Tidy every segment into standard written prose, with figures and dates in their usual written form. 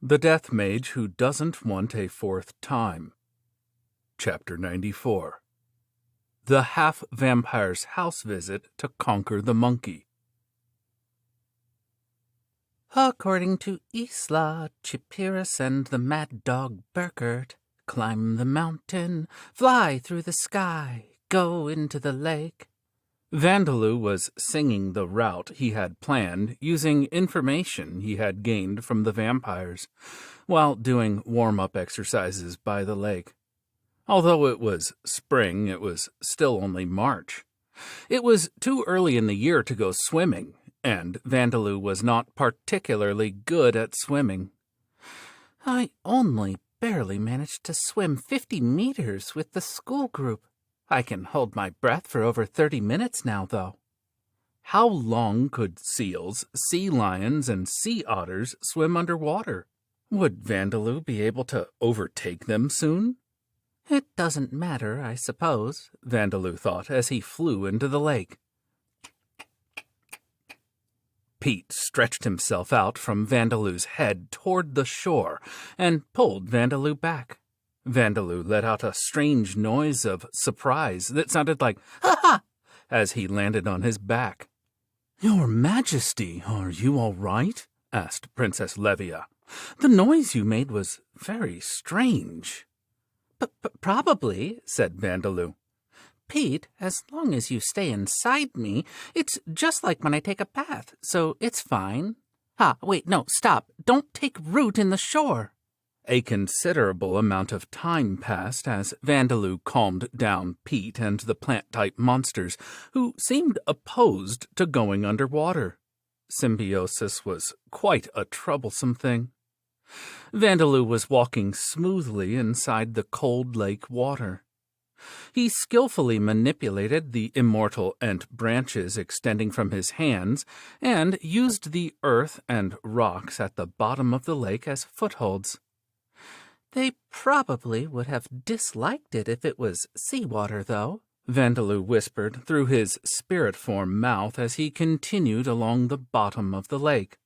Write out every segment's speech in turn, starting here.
The Death Mage Who Doesn't Want a Fourth Time. Chapter 94. The Half-Vampire's House Visit to Conquer the Monkey. According to Isla, Chipirus and the mad dog Burkert, climb the mountain, fly through the sky, go into the lake. Vandaloo was singing the route he had planned using information he had gained from the vampires, while doing warm-up exercises by the lake. Although it was spring, it was still only March. It was too early in the year to go swimming, and Vandaloo was not particularly good at swimming. I only barely managed to swim 50 meters with the school group. I can hold my breath for over 30 minutes now, though. How long could seals, sea lions, and sea otters swim underwater? Would Vandaloo be able to overtake them soon? It doesn't matter, I suppose, Vandaloo thought as he flew into the lake. Pete stretched himself out from Vandaloo's head toward the shore and pulled Vandaloo back. Vandaloo let out a strange noise of surprise that sounded like "ha-ha" as he landed on his back. "Your Majesty, are you all right?" asked Princess Levia. "The noise you made was very strange." Probably, said Vandaloo. "Pete, as long as you stay inside me, it's just like when I take a bath, so it's fine." Wait, no, stop. Don't take root in the shore. A considerable amount of time passed as Vandaloo calmed down Pete and the plant-type monsters, who seemed opposed to going underwater. Symbiosis was quite a troublesome thing. Vandaloo was walking smoothly inside the cold lake water. He skillfully manipulated the immortal Ent branches extending from his hands and used the earth and rocks at the bottom of the lake as footholds. They probably would have disliked it if it was seawater, though, Vandaloo whispered through his spirit form mouth as he continued along the bottom of the lake.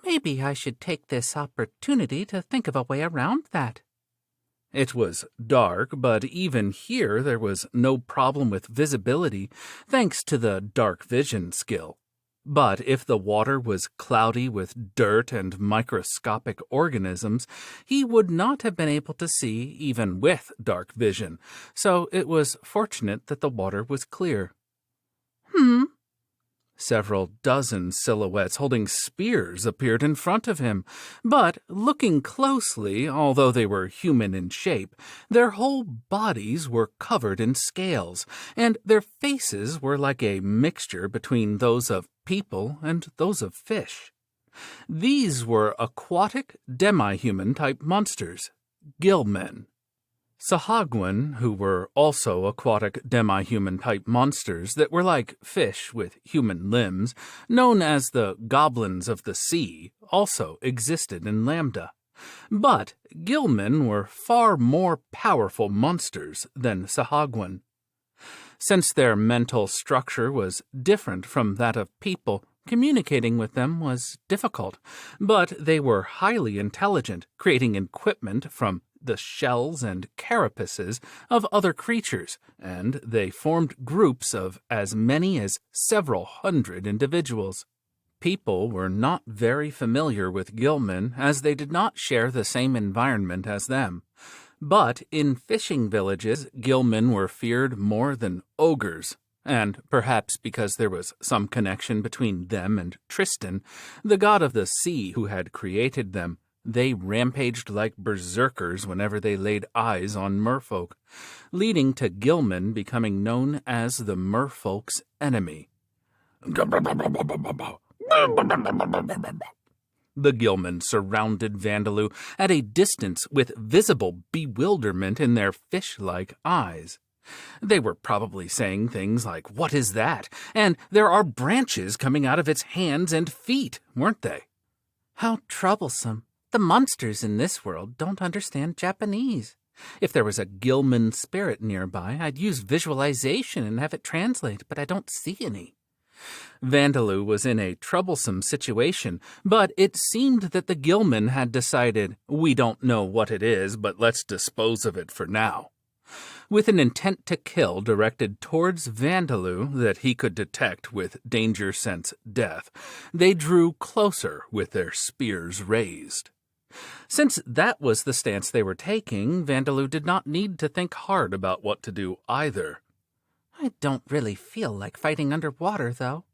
Maybe I should take this opportunity to think of a way around that. It was dark, but even here there was no problem with visibility, thanks to the dark vision skill. But if the water was cloudy with dirt and microscopic organisms, he would not have been able to see even with dark vision, so it was fortunate that the water was clear. Several dozen silhouettes holding spears appeared in front of him, but looking closely, although they were human in shape, their whole bodies were covered in scales, and their faces were like a mixture between those of people and those of fish. These were aquatic, demi-human type monsters, gillmen. Sahuagin, who were also aquatic demi-human type monsters that were like fish with human limbs, known as the goblins of the sea, also existed in Lambda. But gillmen were far more powerful monsters than Sahuagin. Since their mental structure was different from that of people, communicating with them was difficult, but they were highly intelligent, creating equipment from the shells and carapaces of other creatures, and they formed groups of as many as several hundred individuals. People were not very familiar with gillmen, as they did not share the same environment as them. But in fishing villages, gillmen were feared more than ogres, and perhaps because there was some connection between them and Tristan, the god of the sea who had created them, they rampaged like berserkers whenever they laid eyes on merfolk, leading to gillmen becoming known as the merfolk's enemy. The gillmen surrounded Vandaloo at a distance with visible bewilderment in their fish-like eyes. They were probably saying things like, "What is that?" and "There are branches coming out of its hands and feet," weren't they? How troublesome. The monsters in this world don't understand Japanese. If there was a gillman spirit nearby, I'd use visualization and have it translate, but I don't see any. Vandaloo was in a troublesome situation, but it seemed that the Gilman had decided, "We don't know what it is, but let's dispose of it for now." With an intent to kill directed towards Vandaloo that he could detect with danger sense death, they drew closer with their spears raised. Since that was the stance they were taking, Vandaloo did not need to think hard about what to do either. I don't really feel like fighting underwater, though.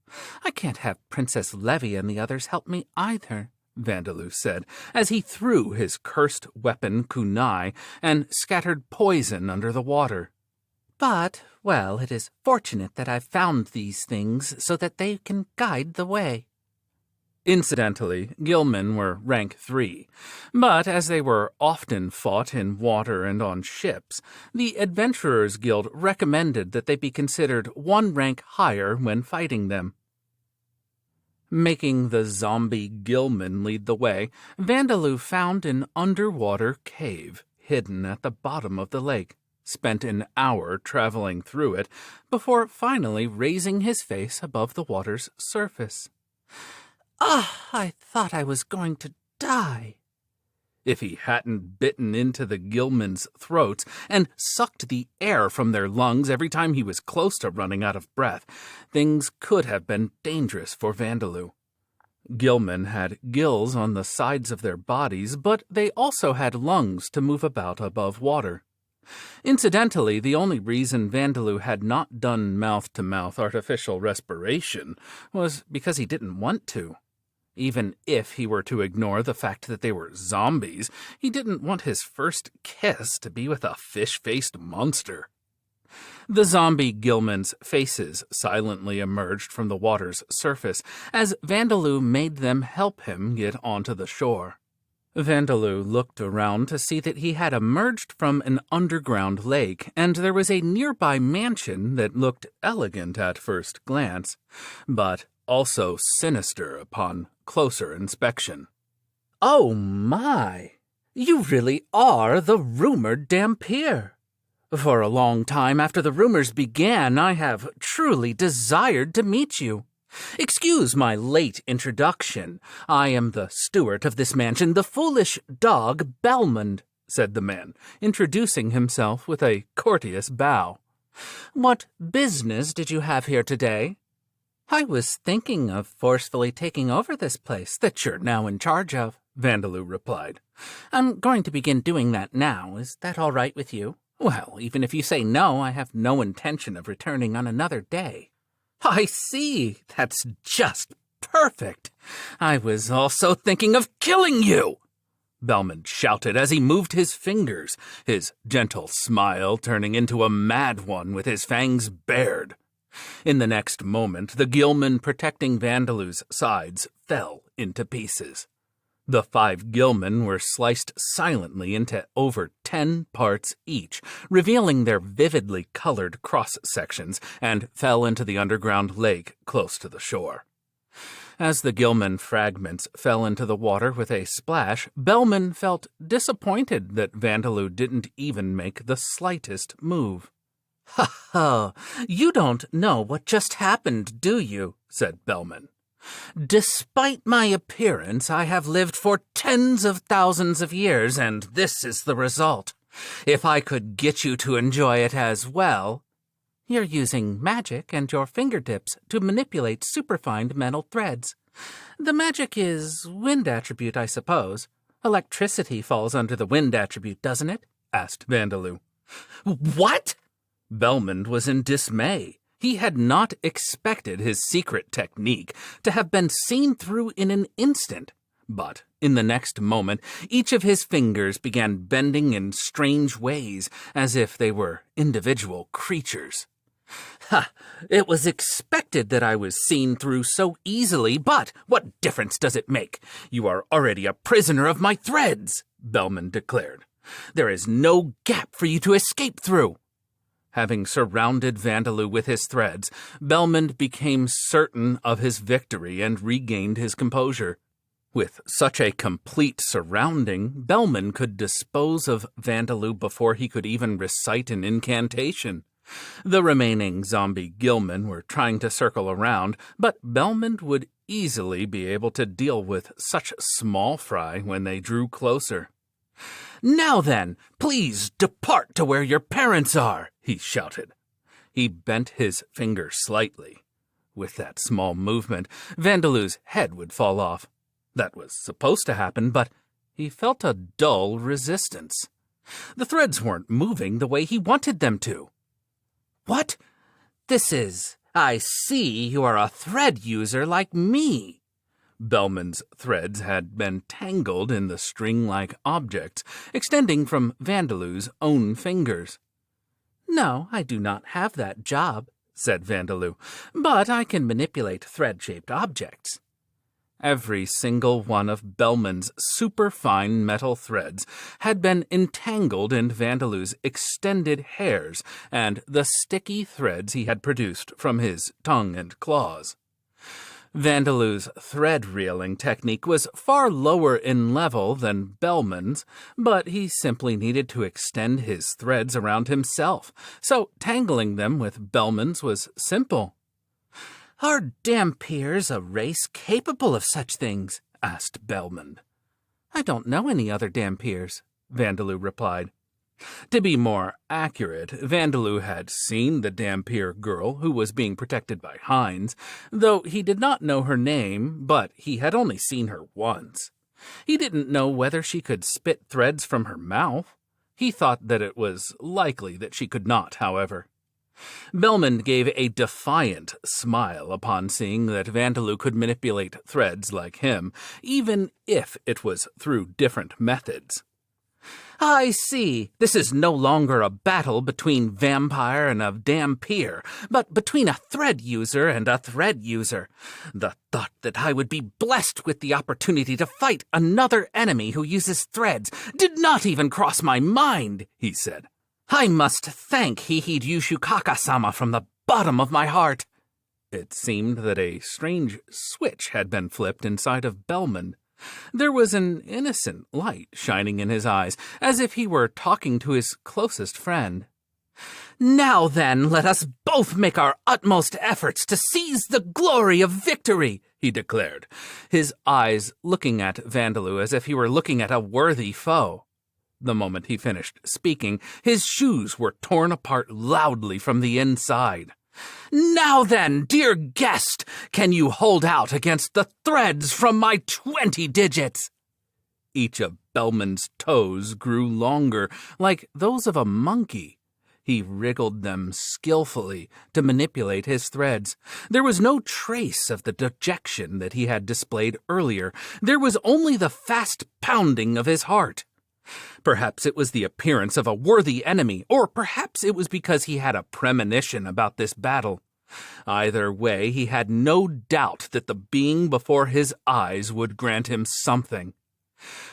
I can't have Princess Levy and the others help me either, Vandaloo said, as he threw his cursed weapon kunai and scattered poison under the water. But, well, it is fortunate that I've found these things so that they can guide the way. Incidentally, Gilman were rank 3, but as they were often fought in water and on ships, the Adventurers Guild recommended that they be considered 1 rank higher when fighting them. Making the zombie Gilman lead the way, Vandaloo found an underwater cave hidden at the bottom of the lake, spent an hour traveling through it, before finally raising his face above the water's surface. I thought I was going to die. If he hadn't bitten into the Gilman's throats and sucked the air from their lungs every time he was close to running out of breath, things could have been dangerous for Vandaloo. Gilman had gills on the sides of their bodies, but they also had lungs to move about above water. Incidentally, the only reason Vandaloo had not done mouth-to-mouth artificial respiration was because he didn't want to. Even if he were to ignore the fact that they were zombies, he didn't want his first kiss to be with a fish-faced monster. The zombie Gilman's faces silently emerged from the water's surface as Vandaloo made them help him get onto the shore. Vandaloo looked around to see that he had emerged from an underground lake, and there was a nearby mansion that looked elegant at first glance, but also sinister upon closer inspection. Oh my! You really are the rumored Dampier. For a long time after the rumors began, I have truly desired to meet you. Excuse my late introduction. I am the steward of this mansion, the foolish dog Belmond, said the man, introducing himself with a courteous bow. What business did you have here today? I was thinking of forcefully taking over this place that you're now in charge of, Vandaloo replied. I'm going to begin doing that now. Is that all right with you? Well, even if you say no, I have no intention of returning on another day. I see. That's just perfect. I was also thinking of killing you, Belmond shouted as he moved his fingers, his gentle smile turning into a mad one with his fangs bared. In the next moment, the Gilman protecting Vandaloo's sides fell into pieces. The 5 Gilman were sliced silently into over 10 parts each, revealing their vividly colored cross-sections, and fell into the underground lake close to the shore. As the Gilman fragments fell into the water with a splash, Belman felt disappointed that Vandaloo didn't even make the slightest move. "Ha ha! You don't know what just happened, do you?" said Belman. "Despite my appearance, I have lived for tens of thousands of years, and this is the result. If I could get you to enjoy it as well—" You're using magic and your fingertips to manipulate superfine metal threads. The magic is wind attribute, I suppose. Electricity falls under the wind attribute, doesn't it? Asked Vandaloo. What? Belmond was in dismay. He had not expected his secret technique to have been seen through in an instant. But in the next moment, each of his fingers began bending in strange ways, as if they were individual creatures. Ha! It was expected that I was seen through so easily, but what difference does it make? You are already a prisoner of my threads, Belmond declared. There is no gap for you to escape through. Having surrounded Vandaloo with his threads, Belmond became certain of his victory and regained his composure. With such a complete surrounding, Belmond could dispose of Vandaloo before he could even recite an incantation. The remaining zombie Gilman were trying to circle around, but Belmont would easily be able to deal with such small fry when they drew closer. "Now then, please depart to where your parents are," he shouted. He bent his finger slightly. With that small movement, Vandaloo's head would fall off. That was supposed to happen, but he felt a dull resistance. The threads weren't moving the way he wanted them to. "What? I see you are a thread user like me." Belmon's threads had been tangled in the string-like objects extending from Vandaloo's own fingers. "No, I do not have that job," said Vandaloo, "but I can manipulate thread-shaped objects." Every single one of Belmon's superfine metal threads had been entangled in Vandaloo's extended hairs and the sticky threads he had produced from his tongue and claws. Vandaloo's thread-reeling technique was far lower in level than Belmon's, but he simply needed to extend his threads around himself, so tangling them with Belmon's was simple. "Are Dhampirs a race capable of such things?" asked Belmont. "I don't know any other Dhampirs," Vandaloo replied. To be more accurate, Vandaloo had seen the Dhampir girl who was being protected by Hines, though he did not know her name, but he had only seen her once. He didn't know whether she could spit threads from her mouth. He thought that it was likely that she could not, however. Belmont gave a defiant smile upon seeing that Vandaloo could manipulate threads like him, even if it was through different methods. "I see. This is no longer a battle between vampire and a Dhampir, but between a thread user and a thread user. The thought that I would be blessed with the opportunity to fight another enemy who uses threads did not even cross my mind," he said. "I must thank Hihid Yushukaka-sama from the bottom of my heart." It seemed that a strange switch had been flipped inside of Belmont. There was an innocent light shining in his eyes, as if he were talking to his closest friend. "Now then, let us both make our utmost efforts to seize the glory of victory," he declared, his eyes looking at Vandaloo as if he were looking at a worthy foe. The moment he finished speaking, his shoes were torn apart loudly from the inside. "Now then, dear guest, can you hold out against the threads from my 20 digits? Each of Belmont's toes grew longer, like those of a monkey. He wriggled them skillfully to manipulate his threads. There was no trace of the dejection that he had displayed earlier. There was only the fast pounding of his heart. Perhaps it was the appearance of a worthy enemy, or perhaps it was because he had a premonition about this battle. Either way, he had no doubt that the being before his eyes would grant him something.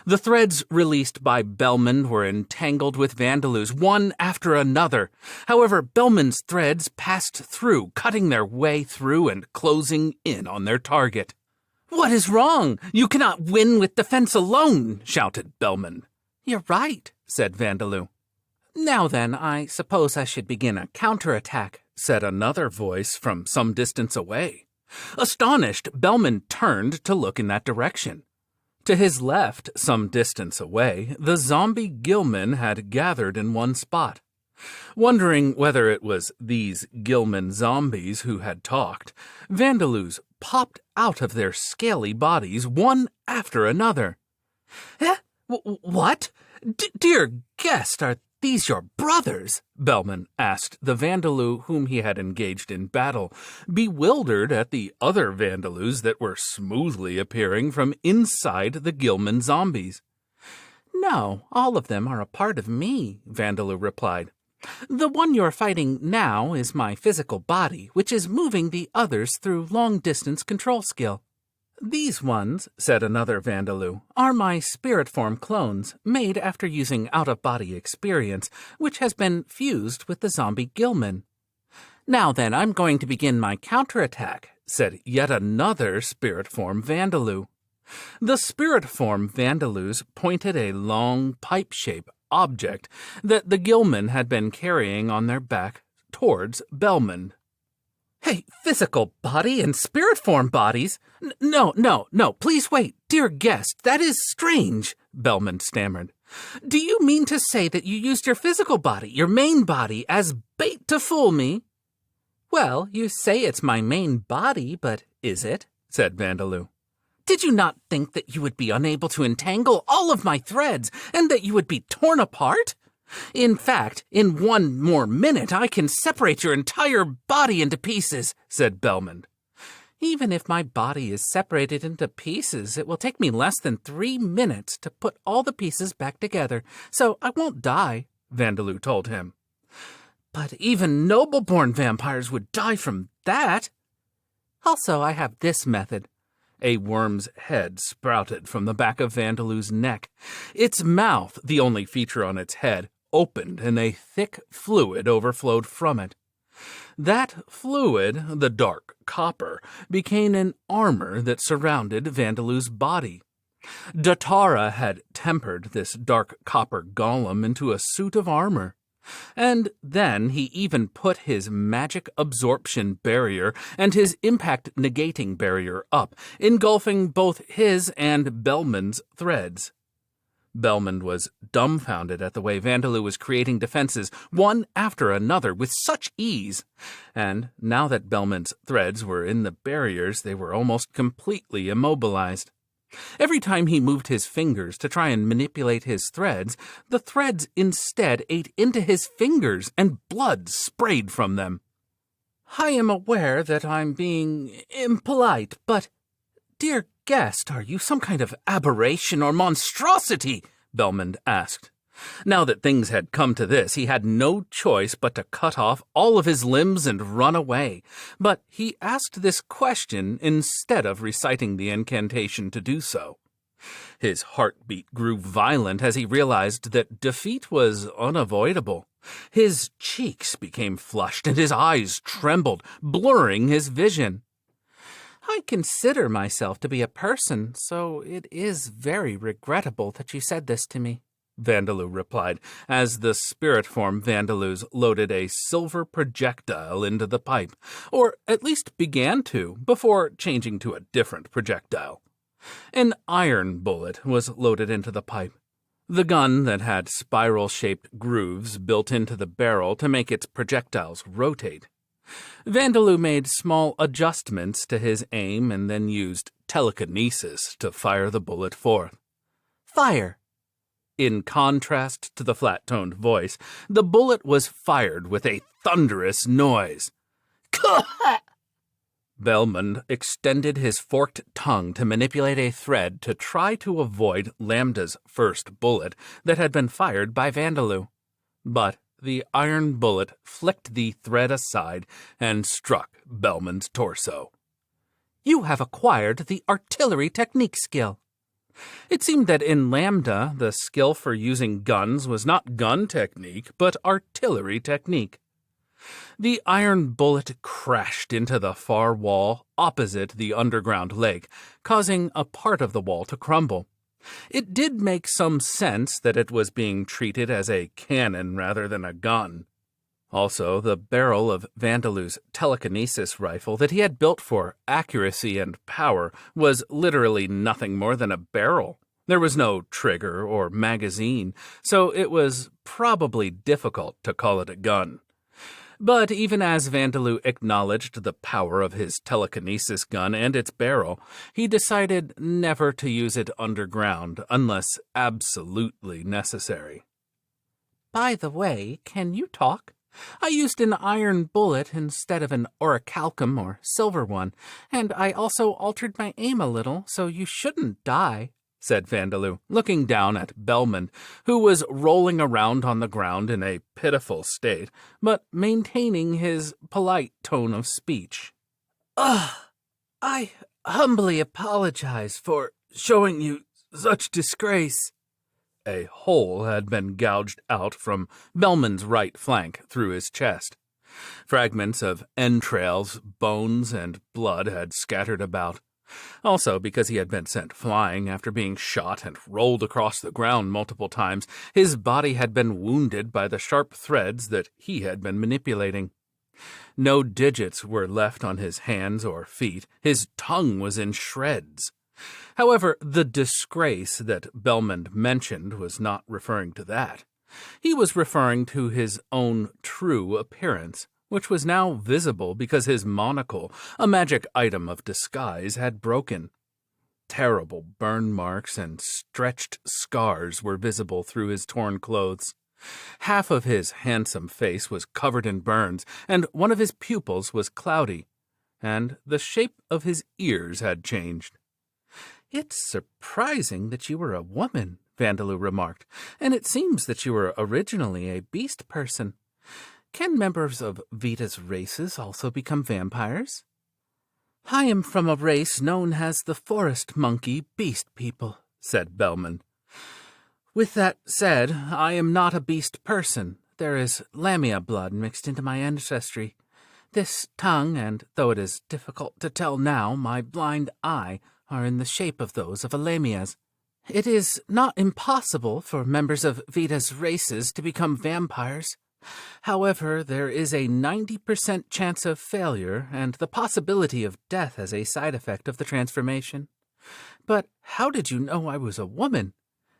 The threads released by Belmont were entangled with Vandaloo's one after another. However, Belmont's threads passed through, cutting their way through and closing in on their target. "What is wrong? You cannot win with defense alone," shouted Belmont. "You're right," said Vandaloo. "Now then, I suppose I should begin a counterattack," said another voice from some distance away. Astonished, Belmont turned to look in that direction. To his left, some distance away, the zombie Gilman had gathered in one spot. Wondering whether it was these Gilman zombies who had talked, Vandaloos popped out of their scaly bodies one after another. "Eh? What? Dear guest, are these your brothers?" Belmont asked the Vandaloo whom he had engaged in battle, bewildered at the other Vandaloos that were smoothly appearing from inside the Gilman zombies. "No, all of them are a part of me," Vandaloo replied. "The one you're fighting now is my physical body, which is moving the others through long-distance control skill. These ones," said another Vandaloo, "are my spirit form clones, made after using out-of-body experience, which has been fused with the zombie Gilman." "Now then, I'm going to begin my counterattack," said yet another spirit form Vandaloo. The spirit form Vandaloos pointed a long pipe-shaped object that the Gilman had been carrying on their back towards Belmond. "Hey, physical body and spirit form bodies? No, please wait, dear guest, that is strange," Belmond stammered. "Do you mean to say that you used your physical body, your main body, as bait to fool me?" "Well, you say it's my main body, but is it?" said Vandaloo. "Did you not think that you would be unable to entangle all of my threads, and that you would be torn apart? In fact, in one more minute I can separate your entire body into pieces," said Belmond. "Even if my body is separated into pieces, it will take me less than 3 minutes to put all the pieces back together, so I won't die," Vandaloo told him. "But even noble-born vampires would die from that. Also, I have this method." A worm's head sprouted from the back of Vandaloo's neck. Its mouth, the only feature on its head, opened and a thick fluid overflowed from it. That fluid, the dark copper, became an armor that surrounded Vandaloo's body. Datara had tempered this dark copper golem into a suit of armor. And then he even put his magic absorption barrier and his impact negating barrier up, engulfing both his and Belmond's threads. Belmond was dumbfounded at the way Vandaloo was creating defenses, one after another, with such ease. And now that Belmond's threads were in the barriers, they were almost completely immobilized. Every time he moved his fingers to try and manipulate his threads, the threads instead ate into his fingers and blood sprayed from them. "I am aware that I'm being impolite, but, dear guest, are you some kind of aberration or monstrosity?" Belmond asked. Now that things had come to this, he had no choice but to cut off all of his limbs and run away. But he asked this question instead of reciting the incantation to do so. His heartbeat grew violent as he realized that defeat was unavoidable. His cheeks became flushed and his eyes trembled, blurring his vision. "I consider myself to be a person, so it is very regrettable that you said this to me," Vandaloo replied, as the spirit form Vandaloos loaded a silver projectile into the pipe, or at least began to, before changing to a different projectile. An iron bullet was loaded into the pipe. The gun that had spiral-shaped grooves built into the barrel to make its projectiles rotate. Vandaloo made small adjustments to his aim and then used telekinesis to fire the bullet forth. "Fire!" In contrast to the flat-toned voice, the bullet was fired with a thunderous noise. Belmond extended his forked tongue to manipulate a thread to try to avoid Lambda's first bullet that had been fired by Vandaloo. But the iron bullet flicked the thread aside and struck Belmond's torso. "You have acquired the artillery technique skill." It seemed that in Lambda, the skill for using guns was not gun technique, but artillery technique. The iron bullet crashed into the far wall opposite the underground lake, causing a part of the wall to crumble. It did make some sense that it was being treated as a cannon rather than a gun. Also, the barrel of Vandaloo's telekinesis rifle that he had built for accuracy and power was literally nothing more than a barrel. There was no trigger or magazine, so it was probably difficult to call it a gun. But even as Vandaloo acknowledged the power of his telekinesis gun and its barrel, he decided never to use it underground unless absolutely necessary. "By the way, can you talk? I used an iron bullet instead of an orichalcum or silver one, and I also altered my aim a little, so you shouldn't die," said Vandaloo, looking down at Belmond, who was rolling around on the ground in a pitiful state, but maintaining his polite tone of speech. I humbly apologize for showing you such disgrace." A hole had been gouged out from Belmond's right flank through his chest. Fragments of entrails, bones, and blood had scattered about. Also, because he had been sent flying after being shot and rolled across the ground multiple times, his body had been wounded by the sharp threads that he had been manipulating. No digits were left on his hands or feet. His tongue was in shreds. However, the disgrace that Belmond mentioned was not referring to that. He was referring to his own true appearance, which was now visible because his monocle, a magic item of disguise, had broken. Terrible burn marks and stretched scars were visible through his torn clothes. Half of his handsome face was covered in burns, and one of his pupils was cloudy, and the shape of his ears had changed. "It's surprising that you were a woman," Vandaloo remarked, "and it seems that you were originally a beast person. Can members of Vita's races also become vampires?" "I am from a race known as the Forest Monkey Beast People," said Belmond. "With that said, I am not a beast person. There is Lamia blood mixed into my ancestry. This tongue, and though it is difficult to tell now, my blind eye, are in the shape of those of a Lamia's. It is not impossible for members of Vita's races to become vampires. However, there is a 90% chance of failure and the possibility of death as a side effect of the transformation. But how did you know I was a woman?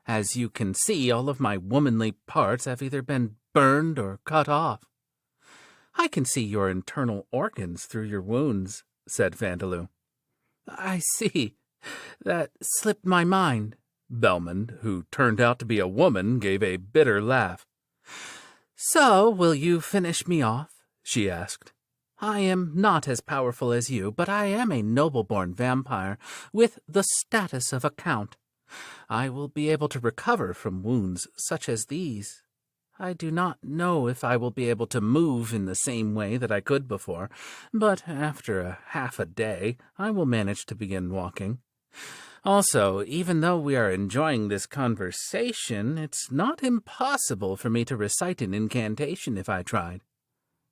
As you can see, all of my womanly parts have either been burned or cut off." "I can see your internal organs through your wounds," said Vandaloo. "I see. That slipped my mind." Belmond, who turned out to be a woman, gave a bitter laugh. "So, will you finish me off?" she asked. "I am not as powerful as you, but I am a noble-born vampire with the status of a count. I will be able to recover from wounds such as these. I do not know if I will be able to move in the same way that I could before, but after half a day I will manage to begin walking. Also, even though we are enjoying this conversation, it's not impossible for me to recite an incantation if I tried."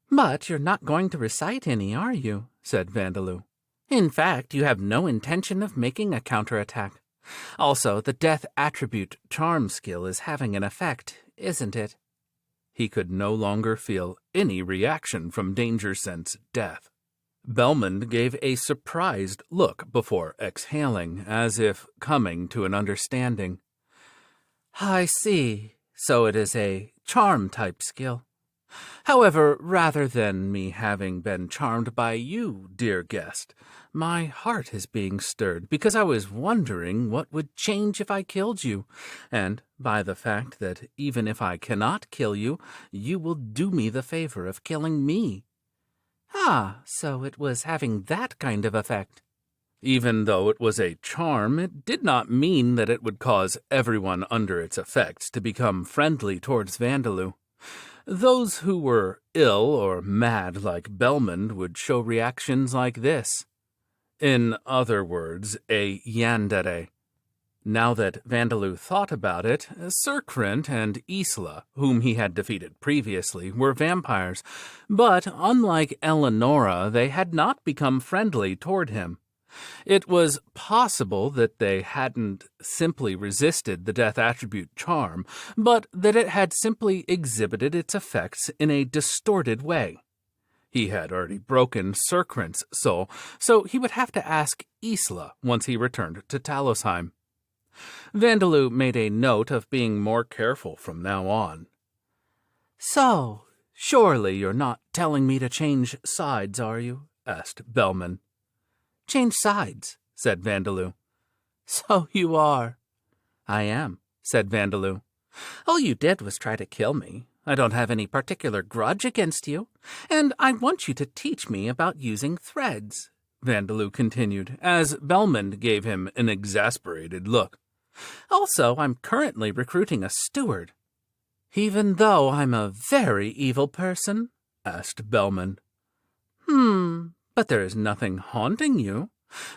"But you're not going to recite any, are you?" said Vandaloo. "In fact, you have no intention of making a counterattack. Also, the death attribute charm skill is having an effect, isn't it?" He could no longer feel any reaction from Danger Sense death. Belmond gave a surprised look before exhaling, as if coming to an understanding. "I see. So it is a charm-type skill. However, rather than me having been charmed by you, dear guest, my heart is being stirred because I was wondering what would change if I killed you, and by the fact that even if I cannot kill you, you will do me the favor of killing me." "Ah, so it was having that kind of effect." Even though it was a charm, it did not mean that it would cause everyone under its effects to become friendly towards Vandaloo. Those who were ill or mad like Belmond would show reactions like this. In other words, a yandere. Now that Vandaloo thought about it, Cirkrent and Isla, whom he had defeated previously, were vampires, but unlike Eleonora, they had not become friendly toward him. It was possible that they hadn't simply resisted the death attribute charm, but that it had simply exhibited its effects in a distorted way. He had already broken Cirkrent's soul, so he would have to ask Isla once he returned to Talosheim. Vandaloo made a note of being more careful from now on. "So, surely you're not telling me to change sides, are you?" asked Belmond. "Change sides," said Vandaloo. "So you are." "I am," said Vandaloo. "All you did was try to kill me. I don't have any particular grudge against you, and I want you to teach me about using threads," Vandaloo continued, as Belmond gave him an exasperated look. "Also, I'm currently recruiting a steward." "Even though I'm a very evil person?" asked Belmond. But there is nothing haunting you.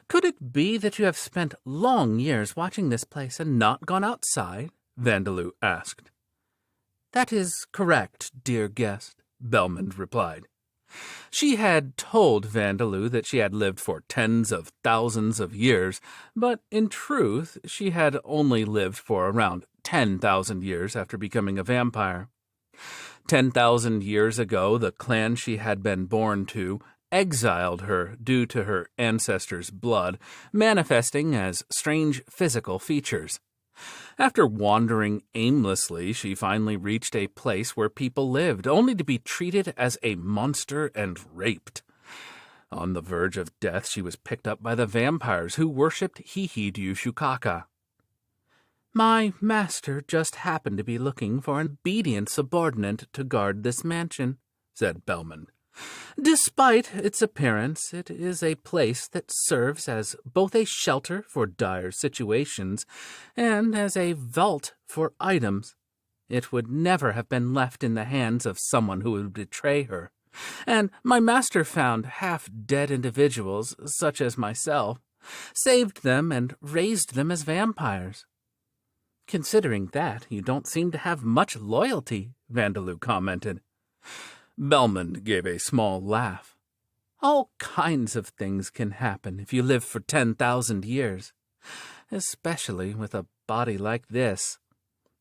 Could it be that you have spent long years watching this place and not gone outside?" Vandaloo asked. "That is correct, dear guest," Belmond replied. She had told Vandaloo that she had lived for tens of thousands of years, but in truth she had only lived for around 10,000 years after becoming a vampire. 10,000 years ago, the clan she had been born to exiled her due to her ancestors' blood, manifesting as strange physical features. After wandering aimlessly, she finally reached a place where people lived, only to be treated as a monster and raped. On the verge of death, she was picked up by the vampires who worshipped Hihidu Shukaka. My master just happened to be looking for an obedient subordinate to guard this mansion, said Belmond. Despite its appearance, it is a place that serves as both a shelter for dire situations and as a vault for items. It would never have been left in the hands of someone who would betray her, and my master found half-dead individuals, such as myself, saved them and raised them as vampires. Considering that, you don't seem to have much loyalty, Vandaloo commented. Belmond gave a small laugh. All kinds of things can happen if you live for 10,000 years, especially with a body like this.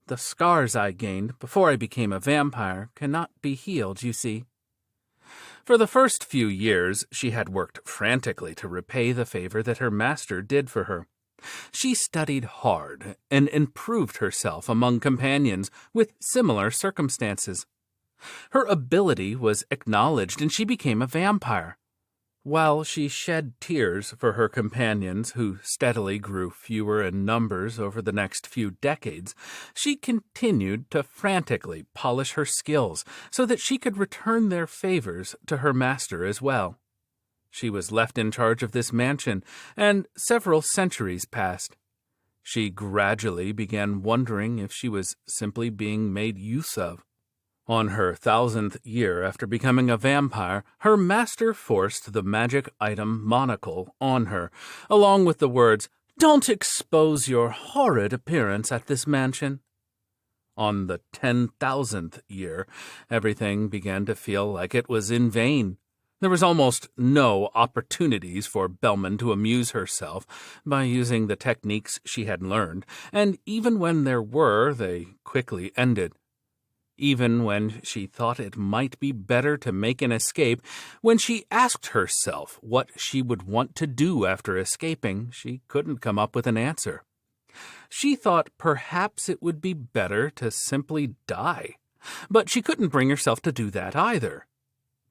The scars I gained before I became a vampire cannot be healed, you see. For the first few years, she had worked frantically to repay the favor that her master did for her. She studied hard and improved herself among companions with similar circumstances. Her ability was acknowledged, and she became a vampire. While she shed tears for her companions, who steadily grew fewer in numbers over the next few decades, she continued to frantically polish her skills so that she could return their favors to her master as well. She was left in charge of this mansion, and several centuries passed. She gradually began wondering if she was simply being made use of. On her 1,000th year after becoming a vampire, her master forced the magic item monocle on her, along with the words, "Don't expose your horrid appearance at this mansion." On the 10,000th year, everything began to feel like it was in vain. There was almost no opportunities for Belmond to amuse herself by using the techniques she had learned, and even when there were, they quickly ended. Even when she thought it might be better to make an escape, when she asked herself what she would want to do after escaping, she couldn't come up with an answer. She thought perhaps it would be better to simply die, but she couldn't bring herself to do that either.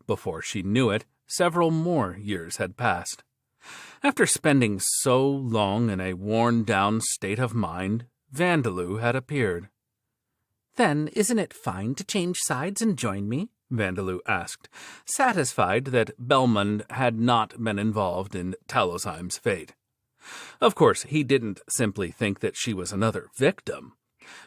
Before she knew it, several more years had passed. After spending so long in a worn-down state of mind, Vandaloo had appeared. Then isn't it fine to change sides and join me? Vandaloo asked, satisfied that Belmond had not been involved in Talosheim's fate. Of course, he didn't simply think that she was another victim.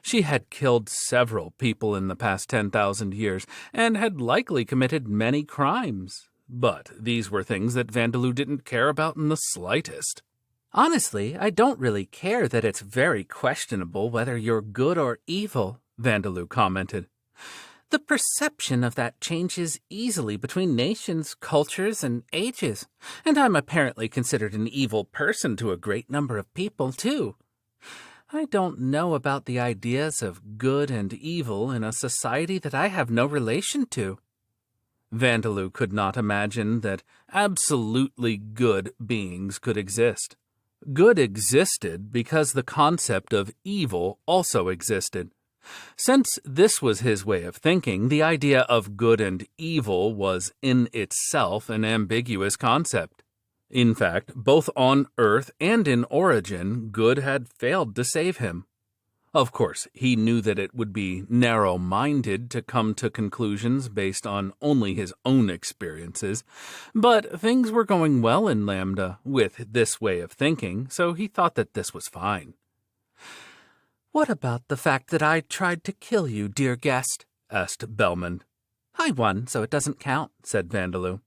She had killed several people in the past 10,000 years and had likely committed many crimes. But these were things that Vandaloo didn't care about in the slightest. Honestly, I don't really care that it's very questionable whether you're good or evil, Vandaloo commented. The perception of that changes easily between nations, cultures, and ages, and I'm apparently considered an evil person to a great number of people, too. I don't know about the ideas of good and evil in a society that I have no relation to. Vandaloo could not imagine that absolutely good beings could exist. Good existed because the concept of evil also existed. Since this was his way of thinking, the idea of good and evil was in itself an ambiguous concept. In fact, both on Earth and in Origin, good had failed to save him. Of course, he knew that it would be narrow-minded to come to conclusions based on only his own experiences, but things were going well in Lambda with this way of thinking, so he thought that this was fine. What about the fact that I tried to kill you, dear guest? Asked Belmond. I won, so it doesn't count, said Vandaloo.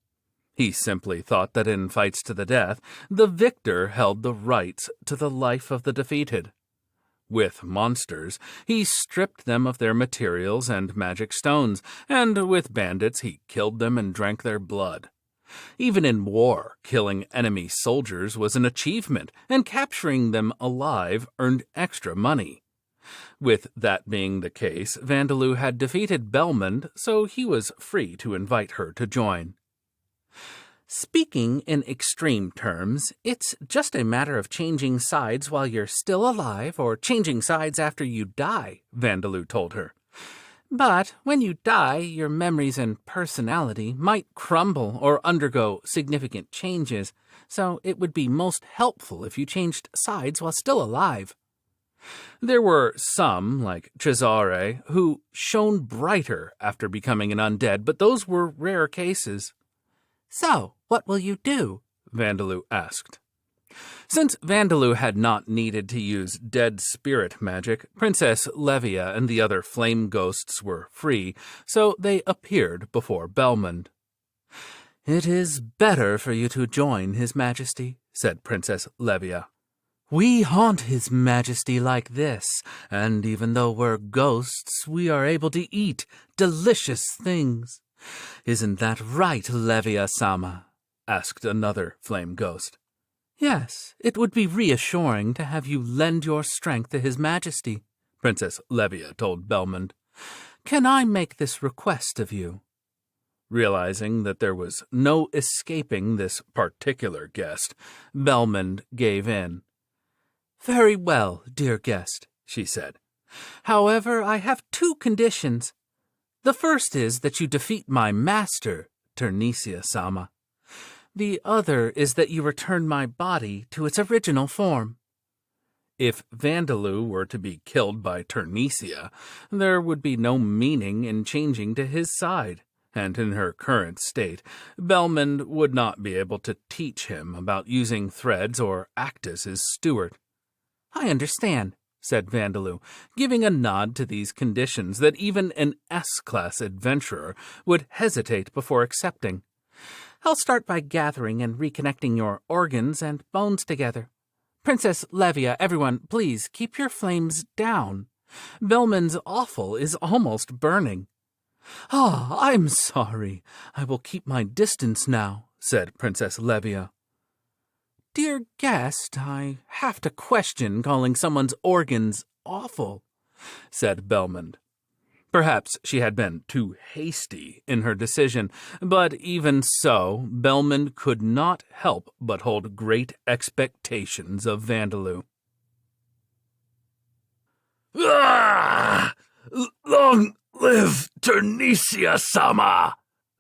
He simply thought that in fights to the death, the victor held the rights to the life of the defeated. With monsters, he stripped them of their materials and magic stones, and with bandits he killed them and drank their blood. Even in war, killing enemy soldiers was an achievement, and capturing them alive earned extra money. With that being the case, Vandaloo had defeated Belmond, so he was free to invite her to join. Speaking in extreme terms, it's just a matter of changing sides while you're still alive or changing sides after you die, Vandaloo told her. But when you die, your memories and personality might crumble or undergo significant changes, so it would be most helpful if you changed sides while still alive. There were some, like Cesare, who shone brighter after becoming an undead, but those were rare cases. So, what will you do? Vandaloo asked. Since Vandaloo had not needed to use dead spirit magic, Princess Levia and the other flame ghosts were free, so they appeared before Belmond. "It is better for you to join His Majesty," said Princess Levia. "We haunt His Majesty like this, and even though we're ghosts, we are able to eat delicious things. Isn't that right, Levia-sama?" asked another flame ghost. "Yes, it would be reassuring to have you lend your strength to His Majesty," Princess Levia told Belmond. "Can I make this request of you?" Realizing that there was no escaping this particular guest, Belmond gave in. "Very well, dear guest," she said. "However, I have 2 conditions. The first is that you defeat my master, Turnisia-sama. The other is that you return my body to its original form." If Vandaloo were to be killed by Turnisia, there would be no meaning in changing to his side, and in her current state, Belmond would not be able to teach him about using threads or act as his steward. "I understand," said Vandaloo, giving a nod to these conditions that even an S-class adventurer would hesitate before accepting. "I'll start by gathering and reconnecting your organs and bones together. Princess Levia, everyone, please keep your flames down. Belmond's offal is almost burning." "Ah, I'm sorry. I will keep my distance now," said Princess Levia. "Dear guest, I have to question calling someone's organs awful," said Belmond. Perhaps she had been too hasty in her decision, but even so, Belmond could not help but hold great expectations of Vandaloo. "Ah! Long live Turnisia-sama!"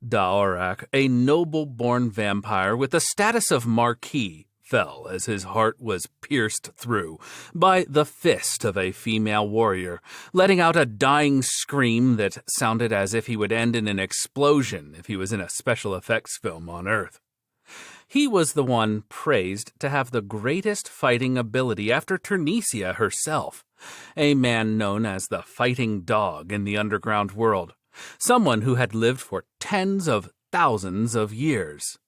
Daorak, a noble-born vampire with the status of marquis, fell as his heart was pierced through by the fist of a female warrior, letting out a dying scream that sounded as if he would end in an explosion if he was in a special effects film on Earth. He was the one praised to have the greatest fighting ability after Turnisia herself, a man known as the Fighting Dog in the underground world, someone who had lived for tens of thousands of years.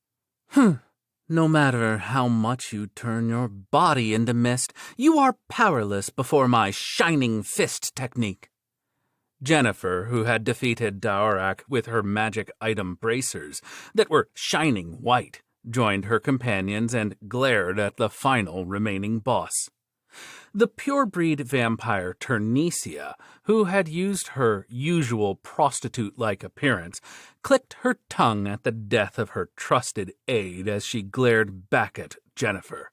"No matter how much you turn your body into mist, you are powerless before my shining fist technique." Jennifer, who had defeated Daorak with her magic item bracers that were shining white, joined her companions and glared at the final remaining boss. The pure-breed vampire Turnisia, who had used her usual prostitute-like appearance, clicked her tongue at the death of her trusted aide as she glared back at Jennifer.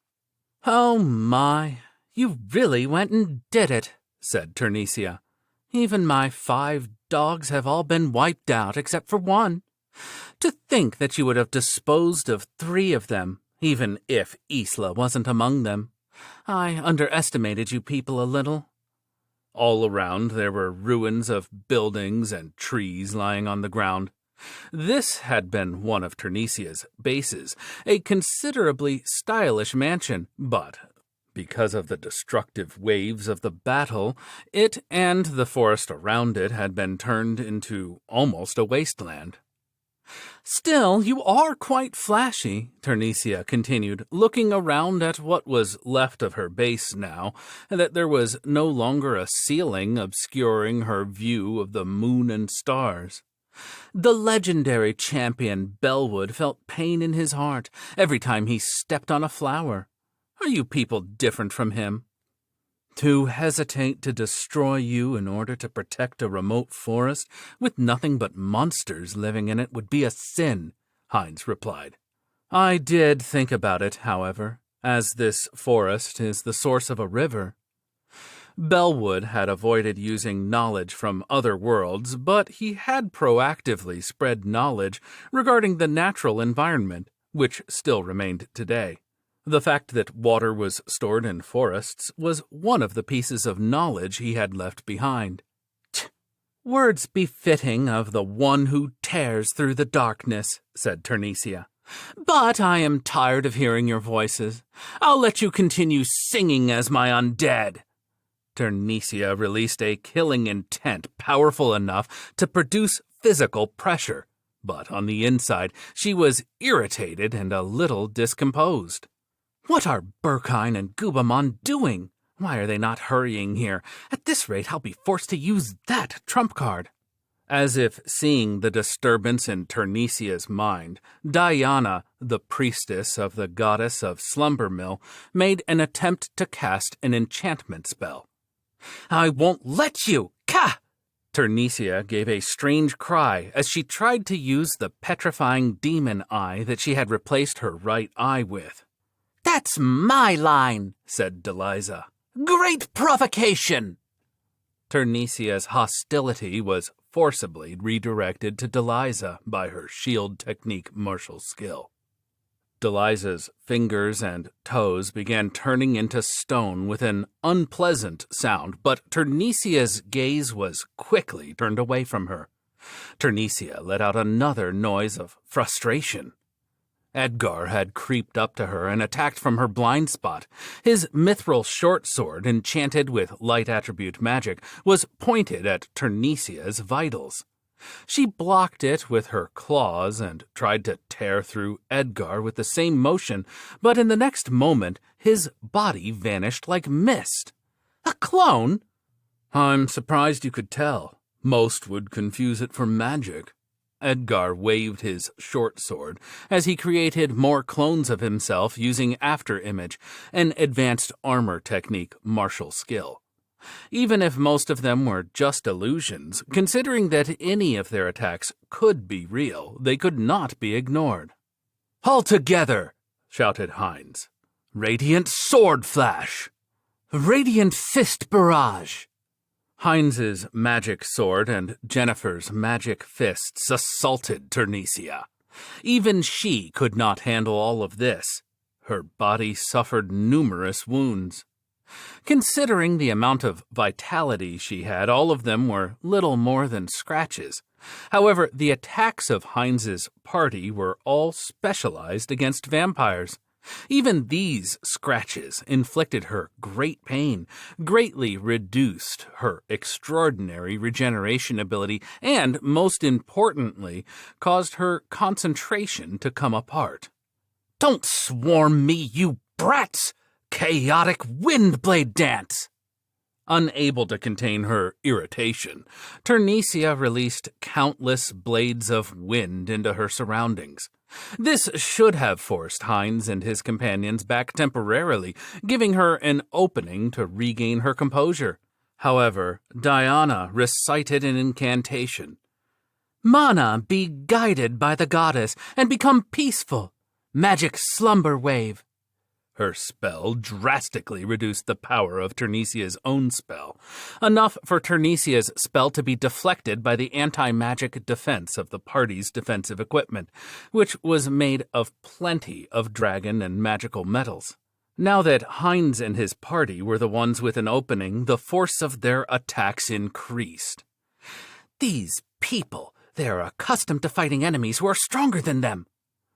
"Oh my, you really went and did it," said Turnisia. "Even my 5 dogs have all been wiped out except for 1. To think that you would have disposed of 3 of them, even if Isla wasn't among them. I underestimated you people a little." All around there were ruins of buildings and trees lying on the ground. This had been one of Turnisia's bases, a considerably stylish mansion, but because of the destructive waves of the battle, it and the forest around it had been turned into almost a wasteland. "Still, you are quite flashy," Turnisia continued, looking around at what was left of her base now, and that there was no longer a ceiling obscuring her view of the moon and stars. "The legendary champion Bellwood felt pain in his heart every time he stepped on a flower. Are you people different from him?" To hesitate to destroy you in order to protect a remote forest with nothing but monsters living in it would be a sin, Hines replied. I did think about it, however, as this forest is the source of a river. Bellwood had avoided using knowledge from other worlds, but he had proactively spread knowledge regarding the natural environment, which still remained today. The fact that water was stored in forests was one of the pieces of knowledge he had left behind. Words befitting of the one who tears through the darkness, said Turnesia. But I am tired of hearing your voices. I'll let you continue singing as my undead. Turnesia released a killing intent powerful enough to produce physical pressure, but on the inside she was irritated and a little discomposed. What are Berkine and Gubamon doing? Why are they not hurrying here? At this rate, I'll be forced to use that trump card. As if seeing the disturbance in Turnesia's mind, Diana, the priestess of the goddess of Slumbermill, made an attempt to cast an enchantment spell. I won't let you! Ka! Turnesia gave a strange cry as she tried to use the petrifying demon eye that she had replaced her right eye with. That's my line, said Deliza. Great provocation! Turnesia's hostility was forcibly redirected to Deliza by her shield technique martial skill. Deliza's fingers and toes began turning into stone with an unpleasant sound, but Turnesia's gaze was quickly turned away from her. Turnesia let out another noise of frustration. Edgar had creeped up to her and attacked from her blind spot. His mithril short sword, enchanted with light attribute magic, was pointed at Turnesia's vitals. She blocked it with her claws and tried to tear through Edgar with the same motion, but in the next moment his body vanished like mist. A clone? I'm surprised you could tell. Most would confuse it for magic. Edgar waved his short sword as he created more clones of himself using Afterimage, an advanced armor technique martial skill. Even if most of them were just illusions, considering that any of their attacks could be real, they could not be ignored. All together, shouted Hines. Radiant sword flash! Radiant fist barrage! Hines's magic sword and Jennifer's magic fists assaulted Turnesia. Even she could not handle all of this. Her body suffered numerous wounds. Considering the amount of vitality she had, all of them were little more than scratches. However, the attacks of Hines's party were all specialized against vampires. Even these scratches inflicted her great pain, greatly reduced her extraordinary regeneration ability, and, most importantly, caused her concentration to come apart. Don't swarm me, you brats! Chaotic windblade dance! Unable to contain her irritation, Turnesia released countless blades of wind into her surroundings. This should have forced Hines and his companions back temporarily, giving her an opening to regain her composure. However, Diana recited an incantation. Mana, be guided by the goddess and become peaceful. Magic slumber wave. Her spell drastically reduced the power of Turnesia's own spell, enough for Turnesia's spell to be deflected by the anti-magic defense of the party's defensive equipment, which was made of plenty of dragon and magical metals. Now that Hines and his party were the ones with an opening, the force of their attacks increased. These people, they are accustomed to fighting enemies who are stronger than them.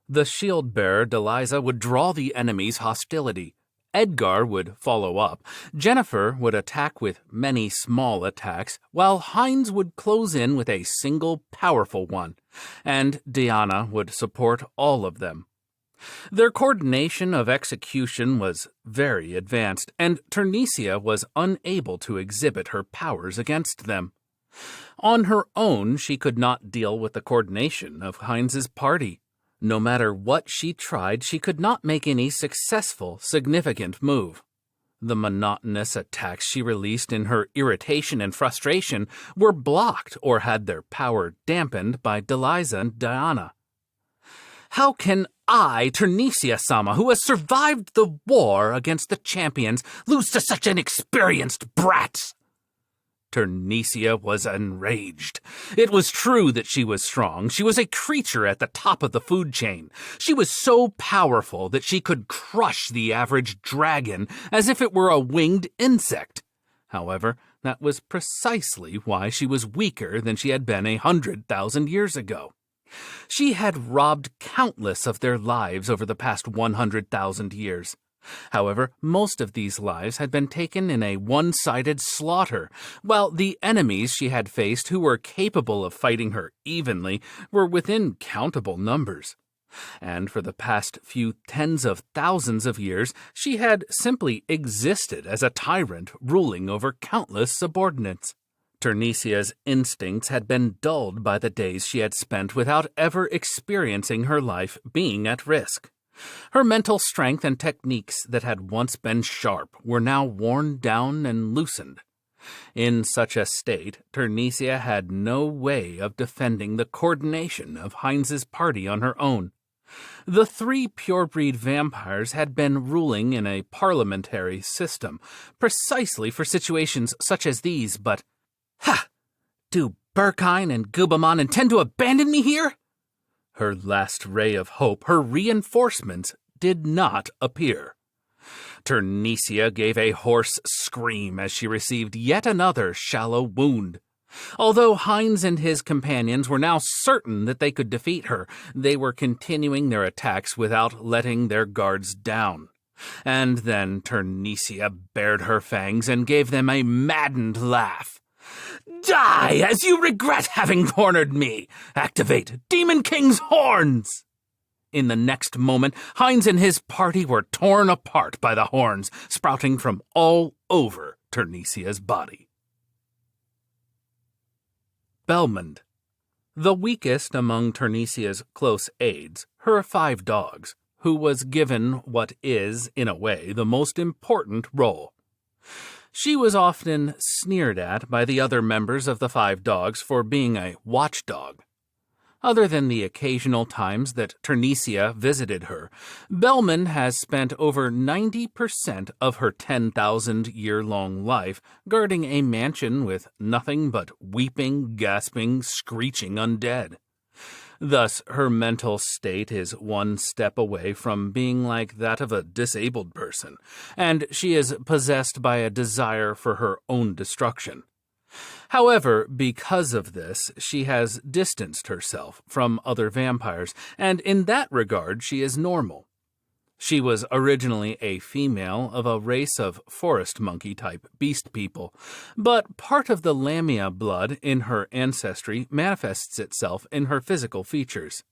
The shield-bearer Deliza would draw the enemy's hostility. Edgar would follow up. Jennifer would attack with many small attacks, while Hines would close in with a single powerful one, and Diana would support all of them. Their coordination of execution was very advanced, and Turnesia was unable to exhibit her powers against them. On her own, she could not deal with the coordination of Hines's party. No matter what she tried, she could not make any successful, significant move. The monotonous attacks she released in her irritation and frustration were blocked or had their power dampened by Deliza and Diana. How can I, Ternisia-sama, who has survived the war against the champions, lose to such inexperienced brats? Ternisia was enraged. It was true that she was strong. She was a creature at the top of the food chain. She was so powerful that she could crush the average dragon as if it were a winged insect. However, that was precisely why she was weaker than she had been 100,000 years ago. She had robbed countless of their lives over the past 100,000 years. However, most of these lives had been taken in a one-sided slaughter, while the enemies she had faced who were capable of fighting her evenly were within countable numbers. And for the past few tens of thousands of years, she had simply existed as a tyrant ruling over countless subordinates. Ternisia's instincts had been dulled by the days she had spent without ever experiencing her life being at risk. Her mental strength and techniques that had once been sharp were now worn down and loosened. In such a state, Ternisia had no way of defending the coordination of Heinz's party on her own. The 3 purebreed vampires had been ruling in a parliamentary system, precisely for situations such as these, but ha! Do Berkheim and Gubamon intend to abandon me here? Her last ray of hope, her reinforcements, did not appear. Ternisia gave a hoarse scream as she received yet another shallow wound. Although Heinz and his companions were now certain that they could defeat her, they were continuing their attacks without letting their guards down. And then Ternisia bared her fangs and gave them a maddened laugh. Die as you regret having cornered me! Activate Demon King's horns! In the next moment, Heinz and his party were torn apart by the horns, sprouting from all over Ternisia's body. Belmond. The weakest among Ternisia's close aides, her 5 dogs, who was given what is, in a way, the most important role. She was often sneered at by the other members of the 5 dogs for being a watchdog. Other than the occasional times that Ternisia visited her, Belmond has spent over 90% of her 10,000-year-long life guarding a mansion with nothing but weeping, gasping, screeching undead. Thus, her mental state is one step away from being like that of a disabled person, and she is possessed by a desire for her own destruction. However, because of this, she has distanced herself from other vampires, and in that regard she is normal. She was originally a female of a race of forest monkey-type beast people, but part of the Lamia blood in her ancestry manifests itself in her physical features.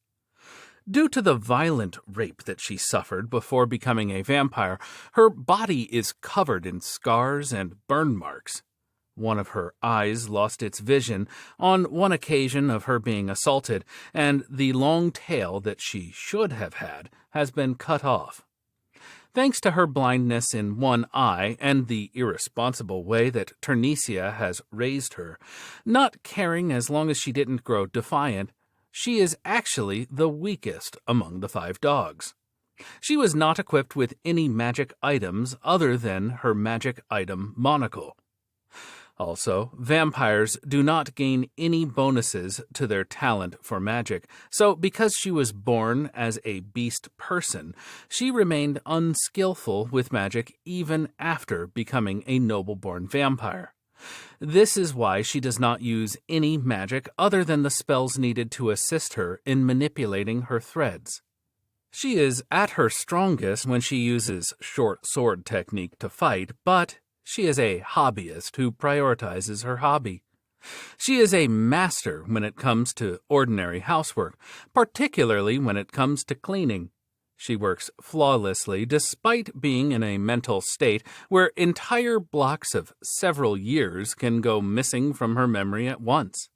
Due to the violent rape that she suffered before becoming a vampire, her body is covered in scars and burn marks. One of her eyes lost its vision on one occasion of her being assaulted, and the long tail that she should have had has been cut off. Thanks to her blindness in one eye and the irresponsible way that Ternisia has raised her, not caring as long as she didn't grow defiant, she is actually the weakest among the 5 dogs. She was not equipped with any magic items other than her magic item monocle. Also, vampires do not gain any bonuses to their talent for magic, so because she was born as a beast person, she remained unskillful with magic even after becoming a noble-born vampire. This is why she does not use any magic other than the spells needed to assist her in manipulating her threads. She is at her strongest when she uses short sword technique to fight, but she is a hobbyist who prioritizes her hobby. She is a master when it comes to ordinary housework, particularly when it comes to cleaning. She works flawlessly despite being in a mental state where entire blocks of several years can go missing from her memory at once.